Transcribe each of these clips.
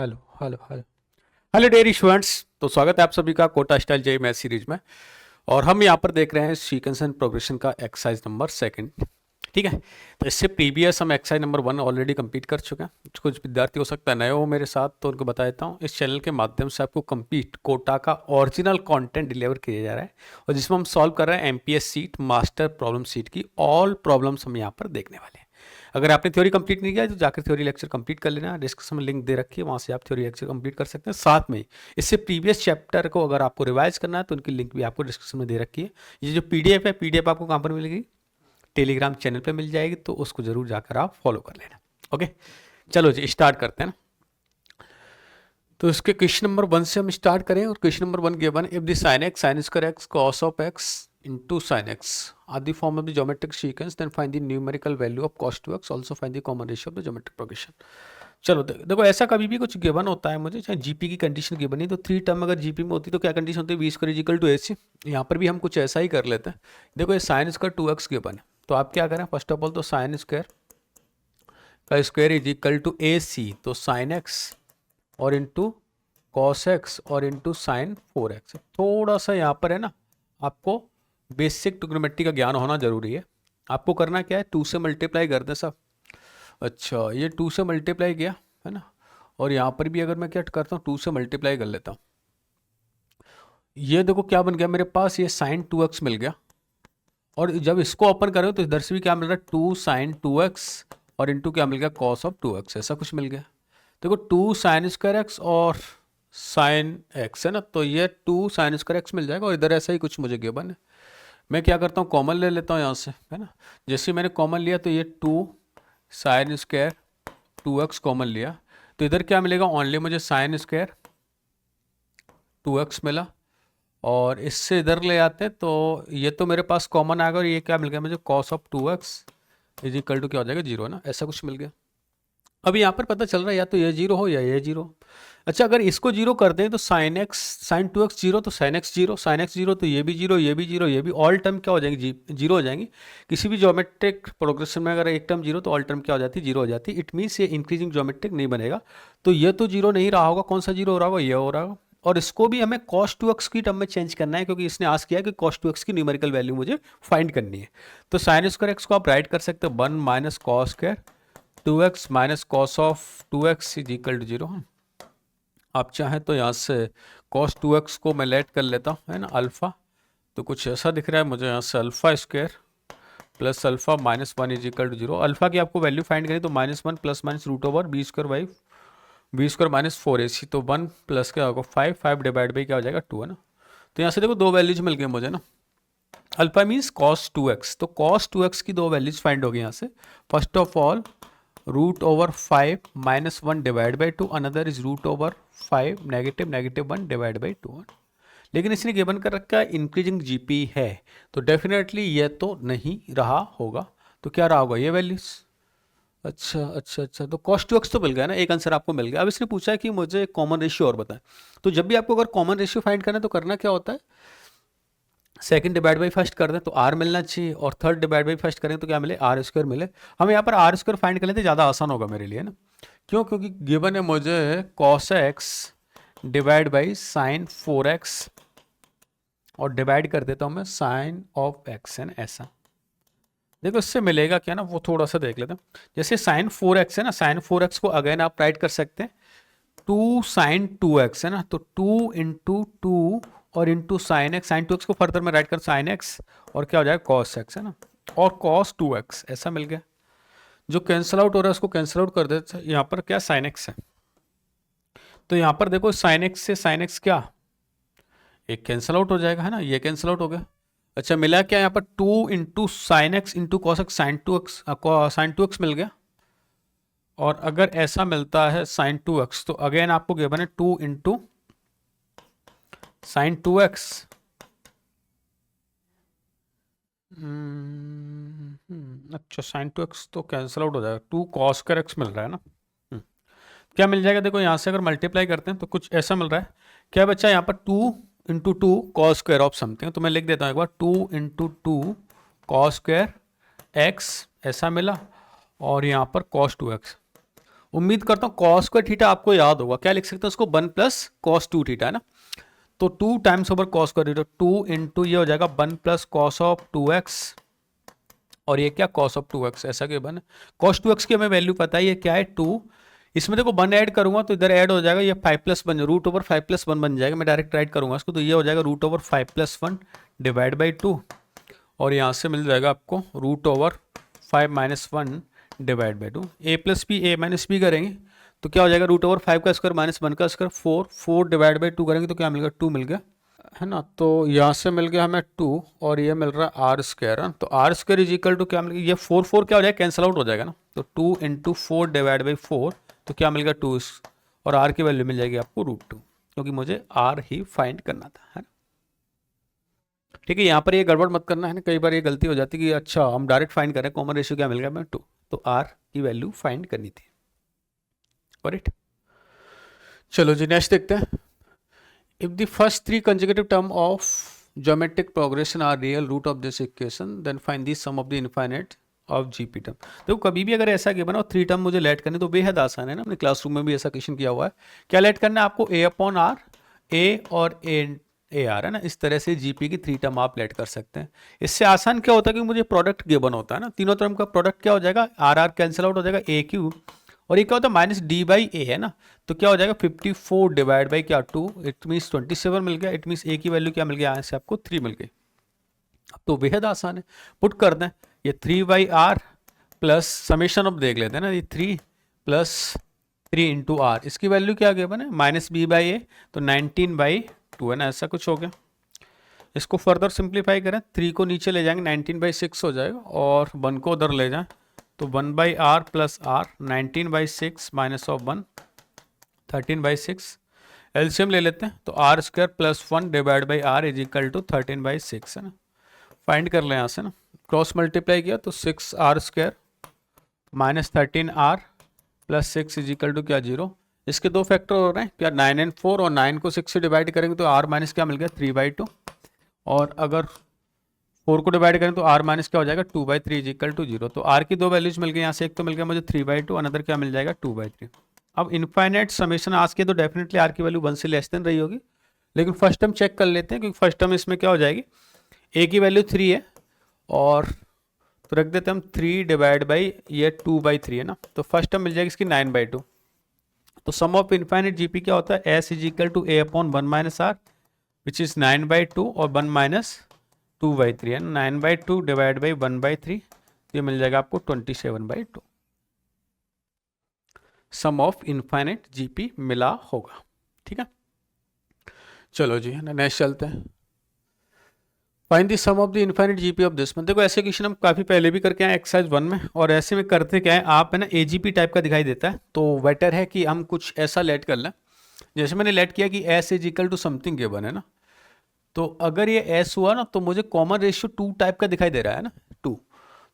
Hello hello hello hello dear students. तो स्वागत है आप सभी का कोटा स्टाइल जे मैथ सीरीज में। और हम यहाँ पर देख रहे हैं सीक्वेंस एंड प्रोग्रेशन का एक्सरसाइज नंबर सेकंड। ठीक है, तो इससे प्रीवियस हम एक्सरसाइज नंबर 1 ऑलरेडी कंप्लीट कर चुके हैं। कुछ विद्यार्थी हो सकता है नए हो मेरे साथ, तो उनको बता देता हूँ इस चैनल के माध्यम से आपको कंप्लीट कोटा का ओरिजिनल कंटेंट डिलीवर किया जा रहा है, और जिसमें हम सॉल्व कर रहे हैं MPS seat master problem seat की ऑल प्रॉब्लम्स हम यहाँ पर देखने वाले हैं। अगर आपने थ्योरी कंप्लीट नहीं किया तो जाकर थ्योरी लेक्चर कंप्लीट कर लेना, डिस्क्रिप्शन में लिंक दे रखी है, वहाँ से आप थ्योरी लेक्चर कंप्लीट कर सकते हैं। साथ में इससे प्रीवियस चैप्टर को अगर आपको रिवाइज करना है तो उनकी लिंक भी आपको डिस्क्रिप्शन में दे रखी है। ये जो पीडीएफ है, पीडीएफ आपको कहाँ पर मिलेगी? टेलीग्राम चैनल पे मिल जाएगी, तो उसको जरूर जाकर आप फॉलो कर लेना। ओके, चलो जी स्टार्ट करते हैं ना। तो इसके क्वेश्चन नंबर 1 से हम स्टार्ट करें, और question number 1 given if the sin x sin square x cos of x into sin x are the form of the geometric sequence, then find the numerical value of cos 2x, also find the common ratio of the geometric progression। चलो देखो ऐसा कभी भी कुछ given होता है मुझे, चाहे जीपी की कंडीशन गिवन नहीं, तो 3 टर्म अगर जीपी में होती तो क्या कंडीशन होती है? V square equal to AC। यहाँ पर भी हम कुछ ऐसा ही कर लेते हैं। देखो ये साइन स्क्वायर 2x गिवन है, तो आप क्या करें? फर्स्ट ऑफ ऑल तो साइन स्क्वायर का square is equal to AC, तो साइन x और इंटू कॉस एक्स और इंटू साइन 4x। थोड़ा सा यहाँ पर है ना, आपको बेसिक ट्रिग्नोमेट्री का ज्ञान होना जरूरी है। आपको करना क्या है? 2 से मल्टीप्लाई कर दें सब। अच्छा, ये 2 से मल्टीप्लाई किया है ना, और यहाँ पर भी अगर मैं क्या करता हूँ 2 से मल्टीप्लाई कर लेता हूँ। ये देखो क्या बन गया मेरे पास, ये साइन 2x मिल गया, और जब इसको ओपन करें तो इधर से भी क्या मिल रहा है? 2 साइन 2x और इंटू क्या मिल गया? कॉस ऑफ 2x, ऐसा कुछ मिल गया। देखो 2 साइन स्क्वायर x और साइन x है ना, तो ये 2 साइन स्क्वायर x मिल जाएगा, और इधर ऐसा ही कुछ मुझे गिवन है। मैं क्या करता हूँ, कॉमन ले लेता हूँ यहाँ से, है ना। जैसे ही मैंने कॉमन लिया तो ये 2 साइन स्क्वायर 2x कॉमन लिया, तो इधर क्या मिलेगा? ओनली मुझे साइन स्क्वायर 2x मिला, और इससे इधर ले आते हैं तो ये तो मेरे पास कॉमन आ गया, और ये क्या मिल गया मुझे? Cos of 2x is equal to क्या हो जाएगा? 0 ना, ऐसा कुछ मिल गया। अब यहाँ पर पता चल रहा है या तो ये 0 हो या ये 0। अच्छा, अगर इसको 0 कर दें तो साइन एक्स साइन 2x 0, तो साइन एक्स 0, साइन एक्स 0, तो ये भी 0, ये भी 0, ये भी ऑल टर्म क्या हो जाएंगी? 0 हो जाएंगी। किसी भी ज्योमेट्रिक प्रोग्रेशन में अगर एक टर्म 0 तो ऑल टर्म क्या हो जाती है? 0 हो जाती है। इट मीन्स ये इंक्रीजिंग ज्योमेट्रिक नहीं बनेगा। तो ये तो 0 नहीं रहा होगा, कौन सा 0 हो रहा होगा? ये हो रहा होगा। और इसको भी हमें cos 2x की टर्म में चेंज करना है, क्योंकि इसने आस्क किया है कि cos 2x की न्यूमेरिकल वैल्यू मुझे फाइंड करनी है। तो साइन स्क्वायर एक्स को आप राइट कर सकते हो 1 minus cos square 2x minus cos of 2x is equal to 0। आप चाहें तो यहाँ से cos 2x को मैं लेट कर लेता हूँ, है ना, अल्फ़ा। तो कुछ ऐसा दिख रहा है मुझे यहाँ से, alpha square plus alpha minus 1 is equal to 0। Alpha की आपको वैल्यू फाइंड करें तो -1 plus minus root over B square by B square minus 4AC, तो 1 प्लस क्या होगा? 5 डिवाइड बाई क्या हो जाएगा? 2, है ना। तो यहाँ से देखो 2 वैल्यूज मिल गए मुझे ना। अल्फ़ा मीन्स cos 2x, तो cos 2x की 2 वैल्यूज फाइंड होगी यहाँ से। First of all root over 5 minus 1 divide by 2, another is root over 5 negative negative 1 divide by 2। लेकिन इसने गिवन कर रखा है इंक्रीजिंग जीपी है, तो डेफिनेटली ये तो नहीं रहा होगा। तो क्या रहा होगा? ये वैल्यूज। अच्छा अच्छा अच्छा, तो cos 2x तो मिल गया ना, एक आंसर आपको मिल गया। अब इसने पूछा है कि मुझे कॉमन रेशियो और बताएं। तो जब भी आपको अगर कॉमन रेशियो फाइंड करना है तो करना क्या होता है? सेकंड डिवाइड बाई फर्स्ट कर दें तो आर मिलना चाहिए, और थर्ड डिवाइड बाई फर्स्ट करें तो क्या मिले? आर स्क्वायर मिले। हम यहाँ पर आर स्क्वायर फाइंड कर लेते, ज़्यादा आसान होगा मेरे लिए ना। क्यों? क्योंकि गिवन है मुझे cos x divide by sine 4x, और डिवाइड कर देता हूँ मैं साइन ऑफ x, है ना, ऐसा। देखो इससे मिलेगा क्या ना, वो थोड़ा सा देख लेते हैं। जैसे साइन 4x है ना, साइन 4x को अगेन आप राइट कर सकते हैं 2 साइन 2x, है ना, तो 2 इंटू 2 और into sine x, sine 2x को फर्दर में राइट कर साइन x, और क्या हो जाएगा? cos x, है ना, और cos 2x, ऐसा मिल गया। जो कैंसिल आउट हो रहा है उसको कैंसिल आउट कर देते हैं। यहाँ पर क्या साइन x है, तो यहाँ पर देखो साइन x से साइन x क्या एक कैंसिल आउट हो जाएगा, है ना, ये कैंसिल आउट हो गया। अच्छा, मिला क्या यहाँ पर? 2 into sine x into cos x, sine 2x मिल गया। और अगर ऐसा मिलता है साइन 2x, तो अगेन आपको गिवन है 2 इंटू साइन 2x। अच्छा, साइन 2x तो कैंसिल आउट हो जाएगा, 2 कॉस स्क्वायर एक्स मिल रहा है ना। क्या मिल जाएगा? देखो यहाँ से अगर मल्टीप्लाई करते हैं तो कुछ ऐसा मिल रहा है। क्या बच्चा? यहाँ पर 2 into 2 cos square of something, तो मैं लिख देता हूँ एक बार 2 इंटू 2 कॉस स्क्वायर एक्स, ऐसा मिला, और यहाँ पर cos 2x। उम्मीद करता हूँ कॉस स्क्वायर थीटा आपको याद होगा, क्या लिख सकते हैं उसको, 1 प्लस कॉस 2 थीटा है ना। तो 2 times over cos square theta, 2 into ये हो जाएगा 1 प्लस कॉस ऑफ 2x, और ये क्या कॉस ऑफ 2x, ऐसा क्यों बना, कॉस 2x की हमें वैल्यू पता है, ये क्या है 2, इसमें देखो 1 ऐड करूंगा तो इधर ऐड हो जाएगा, ये 5+1 रूट ओवर 5+1 बन जाएगा, मैं डायरेक्ट राइट करूंगा इसको, तो ये हो जाएगा रूट ओवर 5+1 डिवाइड बाई 2, और यहाँ से मिल जाएगा आपको root over 5-1 divide by 2, a minus B करेंगे तो क्या हो जाएगा, रूट ओवर 5 का स्क्वायर माइनस 1 का स्क्वायर 4 डिवाइड बाई 2 करेंगे तो क्या मिलेगा, 2 मिल गया है ना। तो यहाँ से मिल गया हमें 2, और ये मिल रहा है आर स्क्वायर है, तो R square is equal to क्या मिल गया, ये 4 क्या हो जाएगा, कैंसिल आउट हो जाएगा ना, तो 2 इंटू 4 डिवाइड बाई 4, तो क्या मिल गया 2, और आर की वैल्यू मिल जाएगी आपको √2, क्योंकि मुझे आर ही फाइंड करना था, है ना। ठीक है, यहाँ पर ये गड़बड़ मत करना है ना, कई बार ये गलती हो जाती है कि अच्छा हम डायरेक्ट फाइंड करें, कॉमन रेशियो क्या मिल गया हमें 2, तो आर की वैल्यू फाइंड करनी थी, करेक्ट। चलो जी नेक्स्ट देखते हैं। If the first 3 consecutive term of geometric progression are real root of this equation, then find the sum of the infinite of GP term. देखो कभी भी अगर ऐसा गिवन हो 3 टर्म मुझे लेट करने तो बेहद आसान है ना, अपने क्लासरूम में भी ऐसा क्वेश्चन किया हुआ है, क्या लेट करना है आपको, a/r, a और a आर है ना, इस तरह से जीपी की 3 टर्म आप लेट कर सकते हैं। इससे आसान क्या होता है कि मुझे प्रोडक्ट गिवन होता है ना, तीनों टर्म का प्रोडक्ट क्या हो जाएगा, आर कैंसिल आउट हो जाएगा, a³ और ये क्या होता है माइनस d/a है ना, तो क्या हो जाएगा 54 डिवाइड बाई क्या 2, इट मीन्स 27 मिल गया, इट मीन्स a की वैल्यू क्या मिल गया, यहाँ से आपको 3 मिल गई। अब तो बेहद आसान है, पुट कर दें, ये 3/r प्लस समेशन ऑफ देख लेते हैं ना, ये 3 प्लस 3 इंटू आर, इसकी वैल्यू क्या गिवन है -b/a, तो 19/2 है ना, ऐसा कुछ हो गया। इसको फर्दर सिंप्लीफाई करें, 3 को नीचे ले जाएंगे 19/6 हो जाएगा, और 1 को उधर ले जाएं तो 1/r plus r, 19/6 minus of 1 13/6, LCM ले लेते हैं तो r square plus 1 divide by r is equal to 13/6 है ना। फाइंड कर लें यहाँ से ना, क्रॉस मल्टीप्लाई किया तो 6r square minus 13r plus 6 is equal to क्या 0, इसके 2 फैक्टर हो रहे हैं क्या 9 और 4, और 9 को 6 से डिवाइड करेंगे तो r माइनस क्या मिल गया 3/2, और अगर 4 को डिवाइड करें तो r माइनस क्या हो जाएगा 2/3 इज इक्वल टू 0, तो r की 2 वैल्यूज मिल गई, यहाँ से एक तो मिल गया मुझे 3/2, अनदर क्या मिल जाएगा 2/3। अब इनफाइनाइट समेशन आज के तो डेफिनेटली r की वैल्यू 1 से लेस देन रही होगी, लेकिन फर्स्ट टर्म चेक कर लेते हैं, क्योंकि फर्स्ट टर्म इसमें क्या हो जाएगी, a की वैल्यू 3 है, और तो रख देते हम 3 डिवाइड बाई ये 2/3 है ना, तो फर्स्ट टर्म मिल जाएगी इसकी 9/2। तो सम ऑफ इनफाइनाइट जीपी क्या होता है, s is equal to a/1 minus r which is 9/2 और 1 माइनस 2/3 है, 9/2 डिवाइड बाई 1/3, ये मिल जाएगा आपको 27/2। सम ऑफ इनफाइनाइट जीपी मिला होगा, ठीक है। चलो जी नेक्स्ट चलते हैं। Find the sum of the infinite GP of this. देखो ऐसे क्वेश्चन हम काफ़ी पहले भी करके आए एक्सरसाइज 1 में, और ऐसे में करते क्या है, आप है ना एजीपी टाइप का दिखाई देता है तो बेटर है कि हम कुछ ऐसा लेट कर लें, जैसे मैंने लेट किया कि s is equal to something given है ना, तो अगर ये s हुआ ना तो मुझे कॉमन रेशियो 2 टाइप का दिखाई दे रहा है ना 2,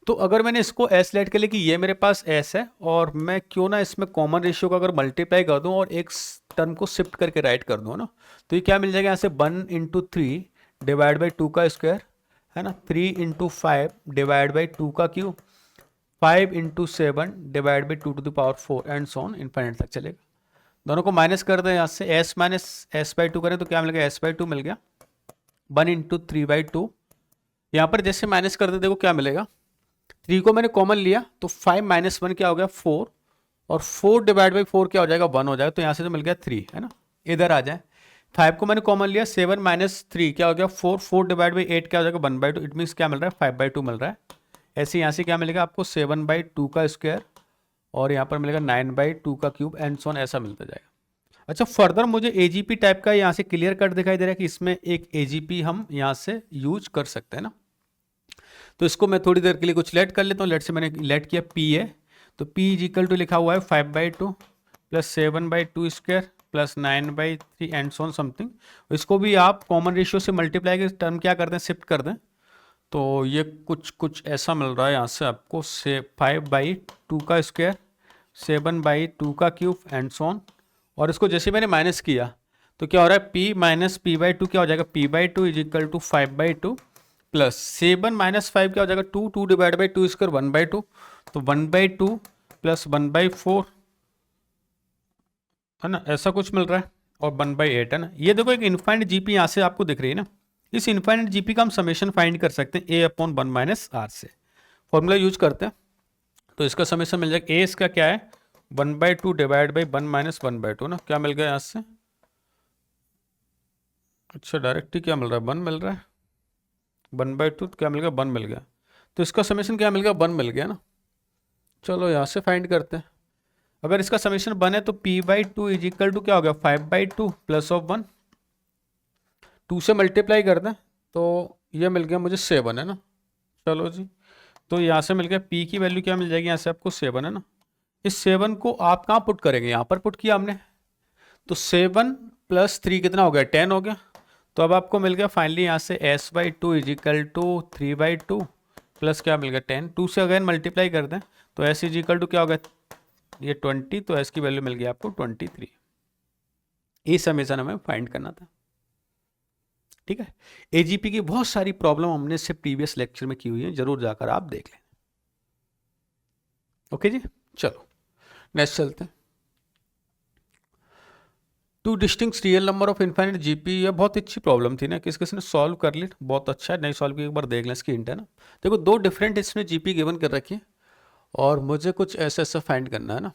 तो अगर मैंने इसको s लेट कर लिया कि ये मेरे पास s है, और मैं क्यों ना इसमें कॉमन रेशियो को अगर मल्टीप्लाई कर दूं और एक टर्म को शिफ्ट करके राइट कर दूं ना, तो ये क्या मिल जाएगा यहाँ से 1 इंटू 3 डिवाइड बाई 2 का स्क्वायर है ना, 3 इंटू 5 डिवाइड बाई 2 का cube, 5 into 7 divide by 2 to the power 4 and so on infinite तक चलेगा। दोनों को माइनस कर दें यहाँ से, s माइनस s/2 करें तो क्या मिल गया s/2 मिल गया, 1 इंटू 3/2, यहाँ पर जैसे माइनस कर दे देखो क्या मिलेगा, 3 को मैंने कॉमन लिया तो 5 माइनस 1 क्या हो गया 4, और 4 डिवाइड बाई 4 क्या हो जाएगा 1 हो जाएगा, तो यहाँ से तो मिल गया 3 है ना, इधर आ जाए। 5 को मैंने कॉमन लिया, 7 माइनस 3 क्या हो गया 4, 4 डिवाइड बाई 8 क्या हो जाएगा 1/2, इट मीन्स क्या मिल रहा है 5/2 मिल रहा है। ऐसे यहाँ से क्या मिलेगा आपको 7/2 का स्क्वायर, और यहाँ पर मिलेगा 9/2 का क्यूब एंड सो ऑन, ऐसा मिलता जाएगा। अच्छा फर्दर मुझे एजीपी टाइप का यहाँ से क्लियर कट दिखाई दे रहा है कि इसमें एक एजीपी हम यहाँ से यूज कर सकते हैं ना, तो इसको मैं थोड़ी देर के लिए कुछ लेट कर लेता हूँ। लेट से मैंने लेट किया पी है, तो पी इज इक्वल टू लिखा हुआ है 5/2 plus 7/2 square plus 9/3 and so on something. इसको भी आप कॉमन रेशियो से मल्टीप्लाई के टर्म क्या कर दें शिफ्ट कर दें, तो ये कुछ ऐसा मिल रहा है यहाँ से आपको, से 5/2 का स्क्वायर 7/2 का क्यूब एंड सो ऑन, और इसको जैसे मैंने माइनस किया तो क्या हो रहा है p माइनस p/2 क्या हो जाएगा p/2 is equal to 5/2 plus 7 minus 5 क्या हो जाएगा 2 डिवाइड बाई 2 स्क्वायर 1/2, तो 1/2 प्लस 1/4 है ना, ऐसा कुछ मिल रहा है और 1/8 है ना। ये देखो एक इनफाइनाइट जीपी यहाँ से आपको दिख रही है ना, इस इनफाइनाइट जीपी का हम समेशन फाइंड कर सकते हैं a/1 - r से। फॉर्मूला यूज करते हैं तो इसका समेशन मिल जाएगा। ए इसका क्या है 1/2 डिवाइड बाई 1 - 1/2 ना, क्या मिल गया यहाँ से, अच्छा डायरेक्ट ही क्या मिल रहा है 1 मिल रहा है, 1/2 क्या मिल गया 1 मिल गया, तो इसका समेशन क्या मिल गया 1 मिल गया ना। चलो यहाँ से फाइंड करते हैं। अगर इसका समेशन 1 है तो p/2 इज इक्वल टू क्या हो गया 5/2 प्लस ऑफ 1, 2 से मल्टीप्लाई कर दें तो ये मिल गया मुझे 7 है ना। चलो जी, तो यहाँ से मिल गया p की वैल्यू क्या मिल जाएगी यहाँ से आपको 7 है ना। इस 7 को आप कहाँ पुट करेंगे, यहाँ पर पुट किया हमने, तो 7 + 3 कितना हो गया 10 हो गया। तो अब आपको मिल गया फाइनली यहाँ से s/2 is equal to 3/2 plus क्या मिल गया 10, 2 से अगेन मल्टीप्लाई कर दें तो s इज इक्वल टू क्या हो गया ये 20, तो s की वैल्यू मिल गई आपको 23। ये समेशन हमें फाइंड करना था, ठीक है। एजीपी की बहुत सारी प्रॉब्लम हमने इससे प्रीवियस लेक्चर में की हुई है, जरूर जाकर आप देख लें। ओके जी, चलो नेक्स्ट चलते हैं। Two distinct real number of infinite GP, ये बहुत अच्छी प्रॉब्लम थी ना, किसी ने सॉल्व कर ली, बहुत अच्छा है, नहीं सॉल्व की एक बार देख लें, इसकी हिंट है ना। देखो दो डिफरेंट इसमें जीपी गिवन कर रखी है और मुझे कुछ ऐसा फाइंड करना है ना,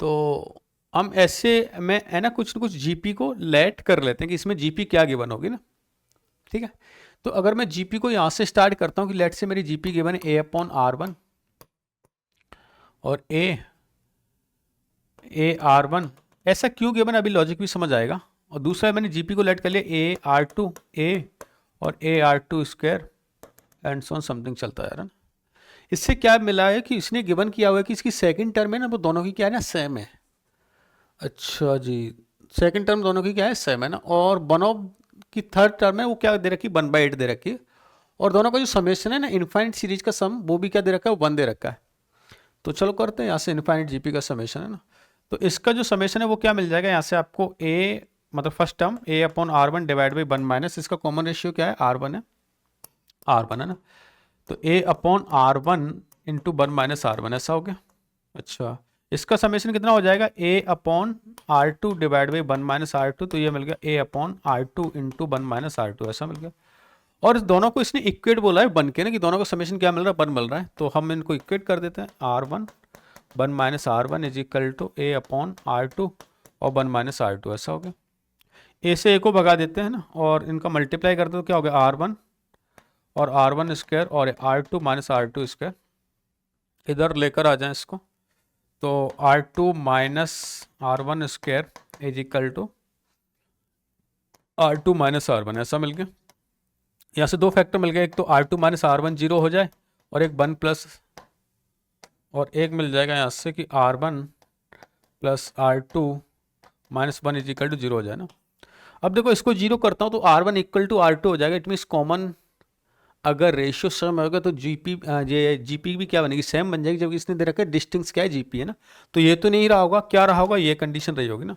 तो हम ऐसे में है ना कुछ जीपी को लेट कर लेते हैं कि इसमें जीपी क्या गिवन होगी ना, ठीक है। तो अगर मैं जीपी को यहां से स्टार्ट करता हूं कि लेट से मेरी जीपी गिवन है a/r1 और a/r1, ऐसा क्यों गिवन अभी लॉजिक भी समझ आएगा। और दूसरा मैंने जीपी को लेट कर लिया a/r2 a और a/r2 square and so on something चलता है ना। इससे क्या मिला है कि इसने गिवन किया हुआ है कि इसकी सेकंड टर्म है ना वो दोनों की क्या है ना सेम है। अच्छा जी, सेकंड टर्म दोनों की क्या है सेम है ना, और वन ऑफ की थर्ड टर्म है वो क्या दे रखी है 1/8 दे रखी है, और दोनों का जो समेशन है ना इनफाइनाइट सीरीज का सम वो भी क्या दे रखा है 1 दे रखा है। तो चलो करते हैं यहाँ से इनफाइनाइट जीपी का समेशन है ना, तो इसका जो समेशन है वो क्या मिल जाएगा यहाँ से आपको a मतलब first term a/r1 divide by 1 minus इसका कॉमन रेशियो क्या है r1 है, r1 है ना, तो a/r1 इंटू 1 - r1 ऐसा हो गया। अच्छा, इसका समेशन कितना हो जाएगा a/r2 डिवाइड बाई 1 - r2, तो ये मिल गया a/r2 इंटू 1 - r2 ऐसा मिल गया। और इस दोनों को इसने इक्वेट बोला है बन के ना कि दोनों का समेशन क्या मिल रहा है 1 मिल रहा है, तो हम इनको इक्वेट कर देते हैं r1 1 - r1 is equal to a/r2 और 1 - r2 ऐसा हो गया। a से a को भगा देते हैं ना और इनका मल्टीप्लाई करते तो क्या हो गया r1 और r1 स्क्वायर और r2 - r2 स्क्वायर, इधर लेकर आ जाएं इसको, तो r2 - r1 square is equal to r2 - r1 ऐसा मिल गया। यहाँ से दो फैक्टर मिल गए, एक तो r2 - r1 0 हो जाए और एक 1 प्लस, और एक मिल जाएगा यहाँ से कि r1 plus r2 - 1 is equal to 0 हो जाए ना। अब देखो इसको 0 करता हूँ तो r1 इक्वल टू r2 हो जाएगा, इट मीन्स कॉमन अगर रेशियो सेम होगा तो जीपी भी क्या बनेगी सेम बन जाएगी, जबकि इसने दे रखा है डिस्टिंक्ट क्या है जीपी है ना, तो ये तो नहीं रहा होगा, क्या रहा होगा ये कंडीशन रही होगी ना।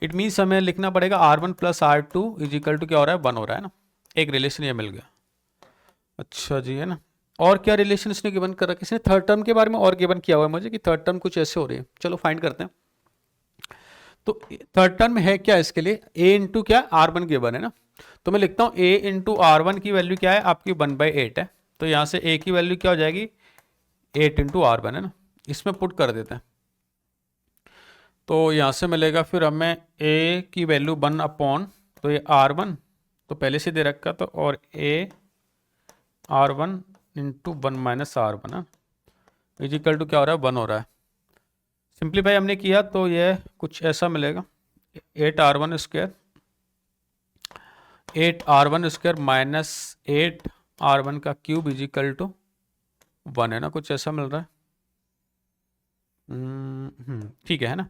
इट मीन्स हमें लिखना पड़ेगा r1 plus r2 is equal to क्या हो रहा है 1 हो रहा है ना, एक रिलेशन ये मिल गया। अच्छा जी है ना, और क्या रिलेशन इसने गिवन कर रखा है, इसने थर्ड टर्म के बारे में और गिवन किया हुआ है मुझे कि थर्ड टर्म कुछ ऐसे हो रही है, चलो फाइंड करते हैं। तो थर्ड टर्म है क्या इसके लिए a इंटू क्या r1 गिवन है ना, तो मैं लिखता हूँ a इंटू r1 की वैल्यू क्या है आपकी 1/8 है, तो यहाँ से a की वैल्यू क्या हो जाएगी 8 इंटू r1 है ना, इसमें पुट कर देते हैं तो यहाँ से मिलेगा फिर हमें a की वैल्यू 1 अपॉन, तो ये r1 तो पहले से दे रखा तो, और a r1 इंटू 1 - r1 है इज इक्वल टू क्या हो रहा है 1 हो रहा है। सिंप्लीफाई हमने किया तो ये कुछ ऐसा मिलेगा 8r1 square 8r1 square minus 8r1 का क्यूब इज इक्वल टू 1 है ना, कुछ ऐसा मिल रहा है। ठीक है ना,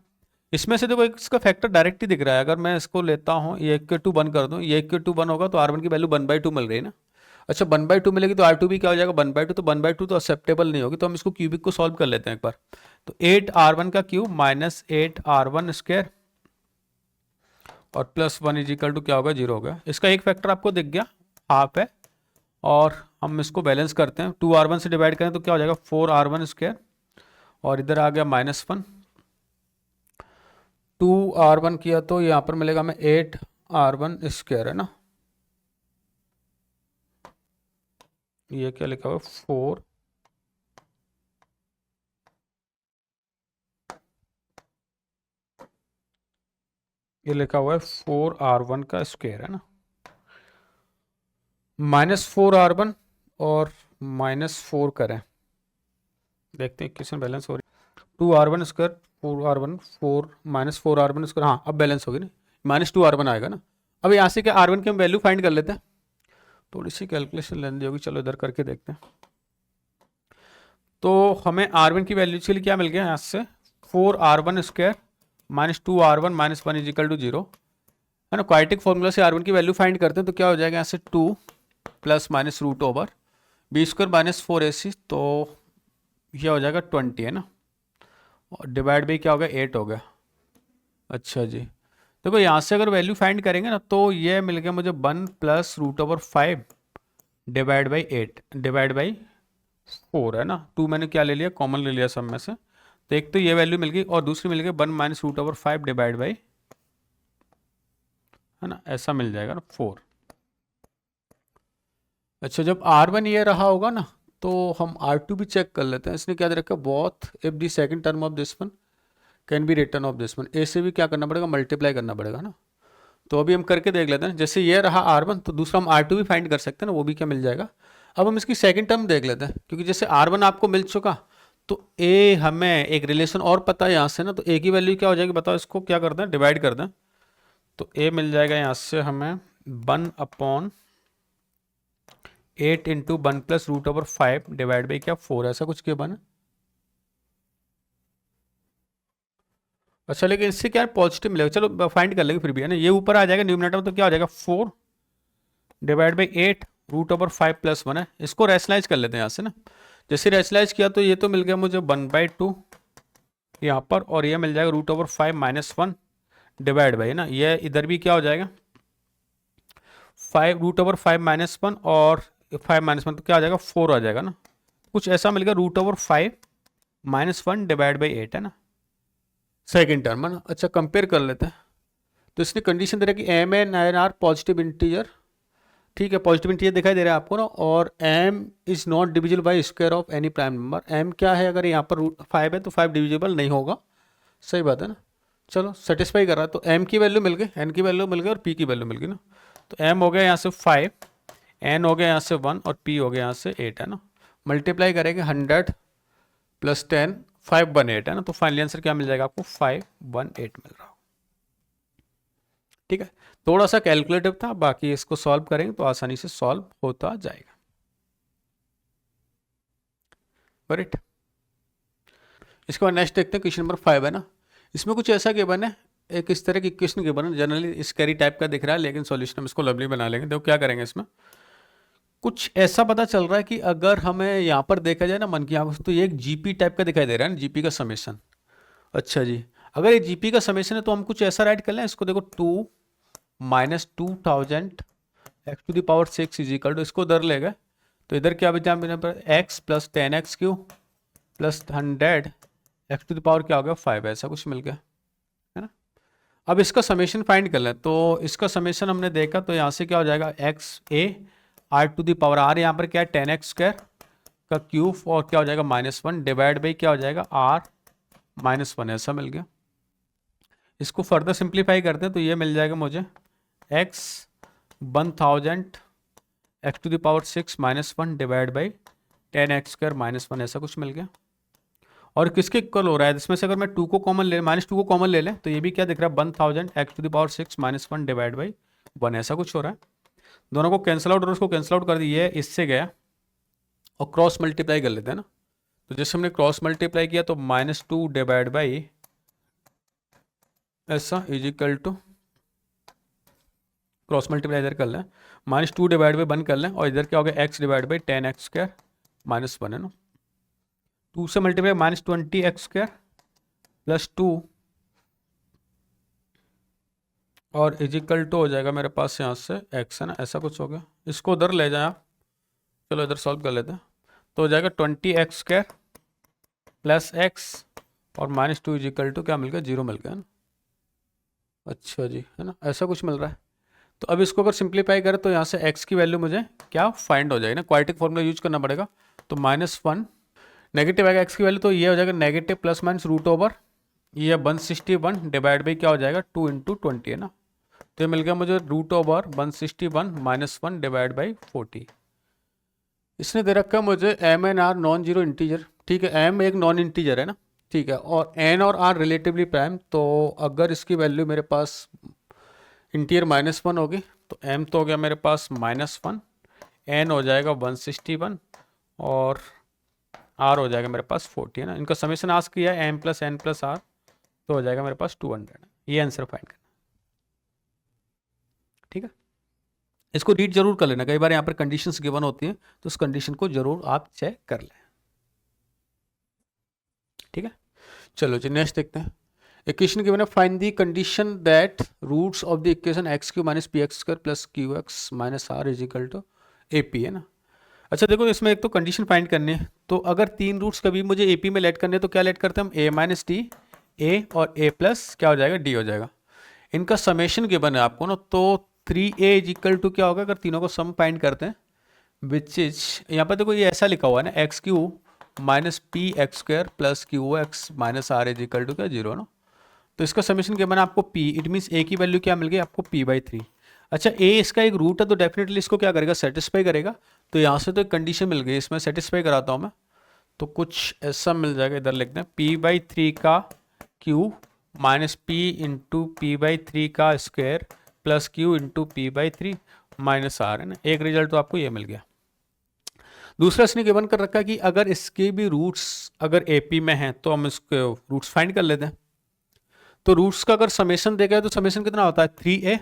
इसमें से देखो इसका फैक्टर डायरेक्ट ही दिख रहा है, अगर मैं इसको लेता हूँ ये 1/2 1 कर दूँ, ये 1/2 1 होगा तो r1 की वैल्यू 1/2 मिल रही है ना। अच्छा 1/2 मिलेगी तो r2 भी क्या हो जाएगा 1/2, तो 1/2 तो एक्सेप्टेबल नहीं होगी, तो हम इसको क्यूबिक को सॉल्व कर लेते हैं एक बार। तो 8r1 का क्यूब माइनस 8r1 स्क्वायर और प्लस 1 इज इक्वल टू क्या होगा 0 होगा। इसका एक फैक्टर आपको दिख गया हाफ है, और हम इसको बैलेंस करते हैं 2r1 से डिवाइड करें तो क्या हो जाएगा 4r1 स्क्वायर और इधर आ गया -1, 2r1 किया तो यहाँ पर मिलेगा हमें 8r1 स्क्वायर है ना, ये क्या लिखा हुआ है 4, ये लिखा हुआ है 4r1 का स्क्वायर है ना, -4r1 और -4 करें, देखते हैं किसमें बैलेंस हो रही है। 2r1 square 4r1 4 -4r1 square, हाँ अब बैलेंस होगी ना, -2r1 आएगा ना। अब यहाँ से क्या r1 की हम वैल्यू फाइंड कर लेते हैं, थोड़ी सी कैलकुलेशन लेनी होगी, चलो इधर करके देखते हैं। तो हमें r1 की वैल्यू के लिए क्या मिल गया यहाँ से 4r1 square -2r1 -1 is equal to 0 है ना। क्वाड्रेटिक फॉर्मूला से r1 की वैल्यू फाइंड करते हैं तो क्या हो जाएगा यहाँ से 2 plus minus root over B square -4ac, तो यह हो जाएगा 20 है ना, और डिवाइड बाई क्या हो गया 8 हो गया। अच्छा जी, देखो यहाँ से अगर वैल्यू फाइंड करेंगे ना तो ये मिल गया मुझे 1 plus root over 5 divide by 8 divide by 4 है ना। 2 मैंने क्या ले लिया, कॉमन ले लिया सब में से, तो एक तो ये वैल्यू मिल गई और दूसरी मिल गई 1 minus root over 5 divide by, है ना, ऐसा मिल जाएगा ना 4। अच्छा, जब r1 ये रहा होगा ना तो हम r2 भी चेक कर लेते हैं। इसने क्या दे रखा है, both if the second term of this one can be return of this one, A से भी क्या करना पड़ेगा, मल्टीप्लाई करना पड़ेगा ना। तो अभी हम करके देख लेते हैं, जैसे ये रहा r1 तो दूसरा हम r2 भी फाइंड कर सकते हैं ना, वो भी क्या मिल जाएगा। अब हम इसकी सेकंड टर्म देख लेते हैं, क्योंकि जैसे r1 आपको मिल चुका तो a हमें एक रिलेशन और पता है यहाँ से ना, तो a की वैल्यू क्या हो जाएगी बताओ, इसको क्या कर दें, डिवाइड कर दें, तो a मिल जाएगा यहाँ से हमें 1/8 into 1 plus root over 5 divide by क्या 4, ऐसा कुछ क्यों बना। अच्छा, लेकिन इससे क्या पॉजिटिव मिलेगा, चलो फाइंड कर लेंगे फिर भी है ना। ये ऊपर आ जाएगा न्यूमरेटर में तो क्या हो जाएगा 4 divide by 8 root over 5 plus 1 है। इसको रैशनलाइज कर लेते हैं यहाँ से ना, जैसे रैशनलाइज किया तो ये तो मिल गया मुझे 1/2 यहाँ पर, और ये मिल जाएगा रूट ओवर 5 -1 डिवाइड बाई, है ना, ये इधर भी क्या हो जाएगा 5 रूट ओवर 5 -1 और 5 -1 तो क्या आ जाएगा 4 आ जाएगा ना, कुछ ऐसा मिल गया रूट ओवर 5 -1 डिवाइड बाई 8 है ना, सेकेंड टर्म है ना। अच्छा, कंपेयर कर लेते हैं, तो इसने कंडीशन दे रहा है कि M N I N R positive integer, ठीक है, पॉजिटिव इंटीजर दिखाई दे रहा है आपको ना, और m is not divisible by square of any prime number. m क्या है, अगर यहाँ पर रूट 5 है तो 5 डिविजिबल नहीं होगा, सही बात है ना। चलो सेटिस्फाई कर रहा है, तो m की वैल्यू मिल गई, n की वैल्यू मिल गई और p की वैल्यू मिल गई ना। तो m हो गया यहाँ से 5, n हो गया यहाँ से 1 और p हो गया यहाँ से 8 है ना। मल्टीप्लाई करेंगे 100 प्लस 10 518 है ना, तो फाइनली आंसर क्या मिल जाएगा आपको 518 मिल रहा हो। ठीक है, थोड़ा सा कैलकुलेटिव था, बाकी इसको सॉल्व करेंगे तो आसानी से सॉल्व होता जाएगा। करेक्ट। इसके बाद नेक्स्ट देखते हैं, क्वेश्चन नंबर 5 है ना। इसमें कुछ ऐसा गिवन है, एक इस तरह की क्वेश्चन गिवन है, जनरली स्कैरी टाइप का दिख रहा है, लेकिन सॉल्यूशन हम इसको लवली बना लेंगे। देखो क्या करेंगे, इसमें कुछ ऐसा पता चल रहा है कि अगर हमें यहाँ पर देखा जाए ना मन की आंखों से, तो ये एक जीपी टाइप का दिखाई दे रहा है ना, जीपी का समेशन। अच्छा जी, अगर ये जीपी का समेशन है तो हम कुछ ऐसा राइट कर लें इसको, देखो 2 minus 2000 x to the power 6 is equal to, इसको उधर ले गए तो इधर क्या बचा पर x plus 10x³ plus 100 x to the power क्या हो गया 5, ऐसा कुछ मिल गया है ना। अब इसका समेशन फाइंड कर लें, तो इसका समेशन हमने देखा तो यहाँ से क्या हो जाएगा x A R to the power R, यहाँ पर क्या है 10x² का क्यूब और क्या हो जाएगा -1 डिवाइड बाई क्या हो जाएगा r -1, ऐसा मिल गया। इसको फर्दर सिंप्लीफाई करते हैं तो ये मिल जाएगा मुझे x 1000 x to the power 6 -1 divide by 10x² -1, ऐसा कुछ मिल गया। और किसके इक्वल हो रहा है, इसमें से अगर मैं 2 को कॉमन ले -2 को कॉमन ले लें तो ये भी क्या दिख रहा है 1000 x to the power 6 -1 divide by 1, ऐसा कुछ हो रहा है। दोनों को कैंसिल आउट और उसको कैंसिल आउट कर दिए, इससे गया और क्रॉस मल्टीप्लाई कर लेते हैं ना। तो जैसे हमने क्रॉस मल्टीप्लाई किया तो -2 डिवाइड बाई ऐसा is equal to, cross multiply इधर कर लें -2 डिवाइड बाई 1 कर लें, और इधर क्या हो गया x डिवाइड बाई 10x² -1 है ना। 2 से मल्टीप्लाई -20x² प्लस 2 और इजिकल टू हो जाएगा मेरे पास यहाँ से x है ना, ऐसा कुछ हो गया। इसको उधर ले जाए आप, चलो इधर सॉल्व कर लेते हैं, तो हो जाएगा 20x² प्लस x और -2 इजिकल टू क्या मिल गया 0 मिल गया ना। अच्छा जी, है ना, ऐसा कुछ मिल रहा है। तो अब इसको अगर सिंप्लीफाई करें तो यहाँ से x की वैल्यू मुझे क्या फाइंड हो जाएगी ना, क्वाड्रेटिक फॉर्मूला यूज करना पड़ेगा। तो -1 नेगेटिव आएगा x की वैल्यू, तो ये हो जाएगा negative plus minus root over ये 161 डिवाइड बाई क्या हो जाएगा 2 इंटू 20, है ना। तो ये मिल गया मुझे रूट ओवर 161 -1 डिवाइड बाई 40। इसने दे रखा है मुझे m and r non zero integer, ठीक है, m एक नॉन इंटीजर है ना, ठीक है, और n और r रिलेटिवली प्राइम। तो अगर इसकी वैल्यू मेरे पास इंटीजर -1 होगी तो m तो हो गया मेरे पास -1, n हो जाएगा 161 और r हो जाएगा मेरे पास 40, है ना। इनका समेशन आस्क किया है m plus n plus r, तो हो जाएगा मेरे पास 200। ये आंसर फाइंड करना, ठीक है। इसको रीड जरूर कर लेना, कई बार यहाँ पर कंडीशंस गिवन होती हैं तो उस कंडीशन को जरूर आप चेक कर लें, ठीक है। चलो जी नेक्स्ट देखते हैं। इक्वेशन गिवन है, find the condition that roots of the equation x cube minus P x square plus Q x minus R is equal to A P, है ना। अच्छा देखो, इसमें एक तो कंडीशन फाइंड करनी है, तो अगर तीन रूट्स कभी मुझे ए पी में लेट करने हैं तो क्या लेट करते हैं हम, ए माइनस डी, ए और ए प्लस क्या हो जाएगा डी हो जाएगा। इनका समेशन गिवन है आपको ना, तो 3a इज इक्वल टू क्या होगा अगर तीनों को सम फाइंड करते हैं, विच इज यहाँ पर देखो ये ऐसा लिखा हुआ है ना, x cube minus P x square plus Q x minus R is equal to क्या 0 ना। तो इसका समेशन गिवन है आपको p, इट मीन्स a की वैल्यू क्या मिल गई आपको p/3। अच्छा a इसका एक रूट है तो डेफिनेटली इसको क्या करेगा सेटिस्फाई करेगा। तो यहाँ से तो एक कंडीशन मिल गई, इसमें सेटिस्फाई कराता हूँ मैं, तो कुछ ऐसा मिल जाएगा, इधर लिखते हैं p/3 का cube minus P into p/3 का square plus Q into p/3 minus R, है ना। एक रिजल्ट तो आपको ये मिल गया। दूसरा इसने गिवन कर रखा है कि अगर इसके भी रूट्स अगर AP में हैं तो हम इसके रूट्स फाइंड कर लेते हैं। तो रूट्स का अगर समेशन देखा है तो समेशन कितना होता है 3a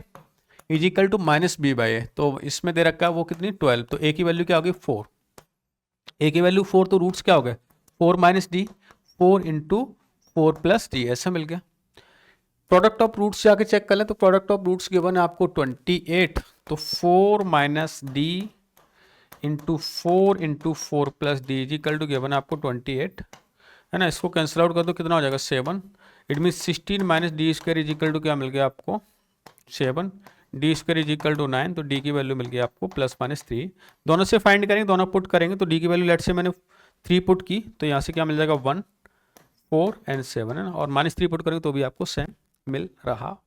is equal to minus B by A. तो इसमें दे रखा है वो कितनी 12, तो a की वैल्यू क्या होगी 4, a की वैल्यू 4, तो रूट्स क्या हो गए 4 minus D, 4 into 4 plus D, ऐसा मिल गया। प्रोडक्ट ऑफ रूट्स से आके चेक कर लें, तो प्रोडक्ट ऑफ रूट्स गिवन है आपको 28, तो 4 minus D into 4 plus D is equal to given है आपको 28, है ना। इसको कैंसिल आउट कर दो, कितना हो जाएगा 7, it mean 16 minus D square is equal to क्या मिल गया आपको 7, D square is equal to 9, तो डी की वैल्यू मिल गई आपको +-3। दोनों से फाइंड करेंगे, दोनों पुट करेंगे, तो डी की वैल्यू लेट से मैंने 3 पुट की तो यहाँ से क्या मिल जाएगा 1, 4 एंड 7, है ना, और -3 पुट करेंगे तो भी आपको सेम मिल रहा होगा,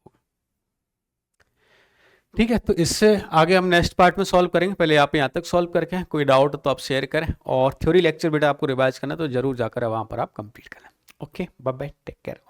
ठीक है। तो इससे आगे हम नेक्स्ट पार्ट में सॉल्व करेंगे, पहले आप यहाँ तक सॉल्व करके कोई डाउट तो आप शेयर करें, और थ्योरी लेक्चर बेटा आपको रिवाइज करना तो जरूर जाकर वहाँ पर आप कंप्लीट करें। Okay, bye bye, take care.